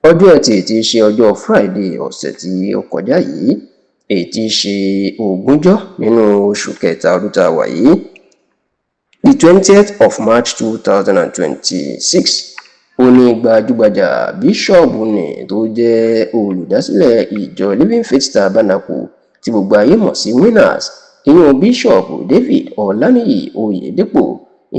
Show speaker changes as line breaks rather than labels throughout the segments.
ọjọ́ Ẹtì tí í ṣe ọjọ́ Friday ọ̀sẹ̀ tí ó kọjá yìí, èyí tí í ṣe 20 nínú oṣù kẹta ọdún tá a wà yìí, the 20th of March 2026, ó ní gbajúgbajà bíṣọ̀bù ní tó jẹ́ olùdásílẹ̀ ìjọ Living Faith Tabernacle tí gbogbo ayé mọ̀ sí Winners, ìyẹn bíṣọ̀bù David Ọláníyì Oyèdépò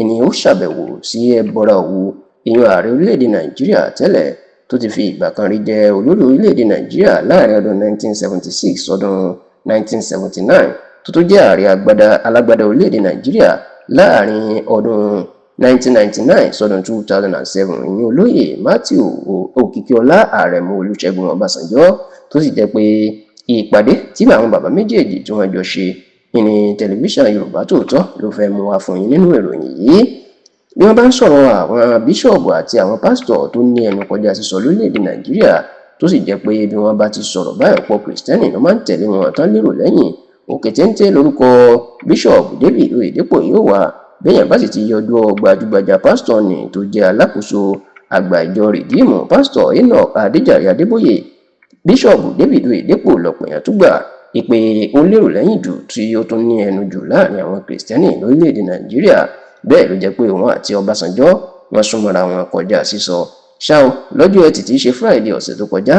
ìní ó ṣàbẹ̀wò sí ẹbọra Òwu, ìyẹn ààrẹ orílẹ̀-èdè Nàìjíríà tẹ́lẹ̀ tó ti fi ìgbà kan rí jẹ́ olórí orílẹ̀-èdè Nàìjíríà láàrin ọdún 1976 sọdún 1979 tó tún jẹ́ ààrẹ alágbádá orílẹ̀-èdè Nàìjíríà láàrin ọdún 1999 sọdún 2007, ìyẹn olóyè Matthew Òkìkíọlá Àrẹ̀mú Olúṣẹ́gun Ọbásanjọ́, tó sì jẹ́ pé ìpàdé tí àwọn bàbá méjèèjì tí wọ́n jọ ṣe ní tẹlifíṣàn Yorùbá Tòótọ́ ló fẹ́ mú wá fún yín nínú ìròyìn yìí. Bí wọ́n bá ń sọ̀rọ̀ àwọn bíṣọ̀bù àti àwọn pásítọ̀ tó ní ẹnu kọjá sísọ lórílẹ̀‐èdè Nàìjíríà, tó sì jẹ́ pé bí wọ́n bá ti sọ̀rọ̀ báyìí ọ̀pọ̀ Kìrìsìtẹ́nì ló máa ń tẹ̀lé wọn tán lérò lẹ́yìn. Òkè téńté lórúkọ bíṣọ̀bù David Oyèdépò yóò wà bẹ́yẹn bá sì ti yọjú gbajúgbajà pásítọ̀ ní tó jẹ́ alákòóso àgbà ìjọ Rìdíìmù pásítọ̀ Enoch Adéjàre Adébóyè. Bíṣọ̀bù David Oyèdépò lọ́pọ̀ èèyàn tó gbà ìpè ó lérò lẹ́yìn jù tí ó tún ní ẹnu jù láàrin àwọn Kìrìsìtẹ́nì lórílẹ̀‐èdè Nàìjíríà. Bẹ́ẹ̀ ló jẹ́ pé òun àti Ọbásanjọ́ wọ́n súnmọ́ra wọn kọjá sísọ. Ṣá o, lọ́jọ́ Ẹtì tí í ṣe Friday ọ̀sẹ̀ tó kọjá,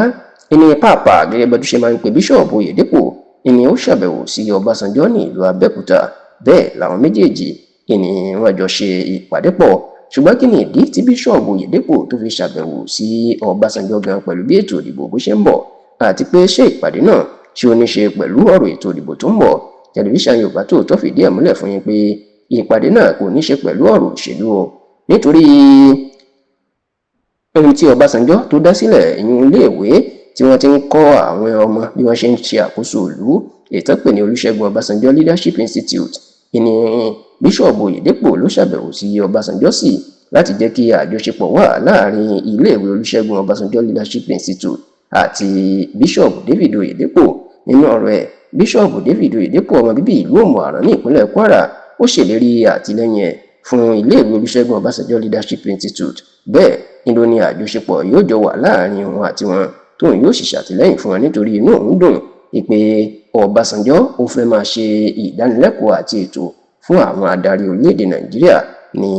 ìní pàápàá gẹ́gẹ́ bó ṣe máa ń pe bíṣọ̀bù Oyèdépò, ìní ó ṣàbẹ̀wò sí Ọbásanjọ́ ní ìlú Abẹ́òkúta. Bẹ́ẹ̀ làwọn méjèèjì ìní wọ́n jọ ṣe ìpàdé pọ̀. Ṣùgbọ́n kí ni ìdí tí bíṣọ̀bù Oyèdépò tó fi ṣàbẹ̀wò sí Ọbásanjọ́ gan pẹ̀lú bí ètò ìdìbò bó ṣe ń bọ̀, àti pé ṣé ìpàdé náà ṣé ó ní ṣe pẹ̀lú ọ̀rọ̀ ètò ìdìbò tó ń bọ̀? Tẹlifíṣàn Yorùbá Tòótọ́ fìdí ẹ̀ múlẹ̀ fún yín pé ìpàdé náà kò ní ṣe pẹ̀lú ọ̀rọ̀ òṣèlú o, nítorí ohun tí Ọbásanjọ́ tó dá sílẹ̀ ìyún iléèwé tí wọ́n ti ń kọ́ àwọn ọmọ bí wọ́n ṣe ń ṣe àkóso ìlú, ètò pè ní Olúṣẹ́gun Ọbásanjọ́ Leadership Institute, ìní bíṣọ̀bù Oyèdépò ló ṣàbẹ̀wò sí Ọbásanjọ́ sí láti jẹ́ kí àjọṣepọ̀ wà láàrin iléèwé Olúṣẹ́gun Ọbásanjọ́ Leadership Institute àti bíṣọ̀bù David Oyèdépò. Nínú ọ̀rọ̀ ẹ̀, bíṣọ̀bù David Oyèdépò ọmọ bíbí ìlú Òmù-àrán ní ìpínlẹ̀ Kwara, ó ṣèlérí àtìlẹ́yìn ẹ̀ fún iléèwé Olúṣẹ́gun Ọbásanjọ́ Leadership Institute. Bẹ́ẹ̀ ni ló ní àjọṣepọ̀ yóò jọ wà láàrin òun àti wọn, tóun yóò sì ṣàtìlẹ́yìn fún wọn nítorí inú òun dùn ìpè Ọbásanjọ́ ó fẹ́ máa ṣe ìdánilẹ́kọ̀ọ́ àti ètò fún àwọn adarí orílẹ̀-èdè Nàìjíríà ní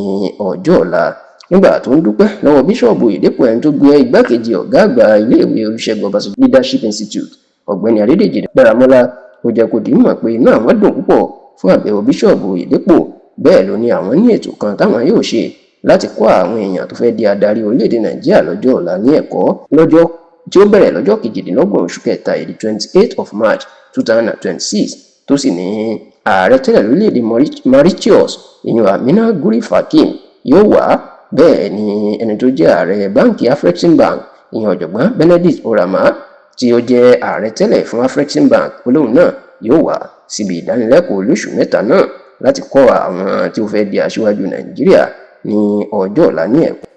ọjọ́ ọ̀la. Nígbà tó ń dúpẹ́ lọ́wọ́ bíṣọ̀bù Oyèdépò, ẹni tó gbé igbákejì ọ̀gá àgbà iléèwé Olúṣẹ́gun Ọbásanjọ́ Leadership Institute ọ̀gbẹ́ni Adédèjì Dáramọ́lá, ó jẹ́ kó di mọ̀ pé inú àwọn dùn púpọ̀ fún àbẹ̀wò bíṣọ̀bù Oyèdépò. Bẹ́ẹ̀ ló ní àwọn ní ètò kan táwọn yóò ṣe láti kọ́ àwọn èèyàn tó fẹ́ di adarí orílẹ̀-èdè Nàìjíríà lọ́jọ́ ọ̀la ní ẹ̀kọ́ lọ́jọ́ tí ó bẹ̀rẹ̀ lọ́jọ́ 28 oṣù kẹta èdè 28th of March 2026, tó sì ní ààrẹ tẹ́lẹ̀ lórílẹ̀-èdè Mauritius ìyẹn Amina Gurib Fakim yóò wá. Bẹ́ẹ̀ ni ẹni tó jẹ́ ààrẹ báńkì Afreximbank ìyẹn ọ̀jọ̀gbọ́n Benedict Oramah tí ó jẹ́ ààrẹ tẹ́lẹ̀ fún Afreximbank olóhùn náà yóò wá síbi ìdánilẹ́kọ̀ọ́ olóṣù mẹ́ta náà láti kọ́ àwọn tí ó fẹ́ di aṣíwájú Nàìjíríà ní ọjọ́ ọ̀la ní ẹ̀kọ́.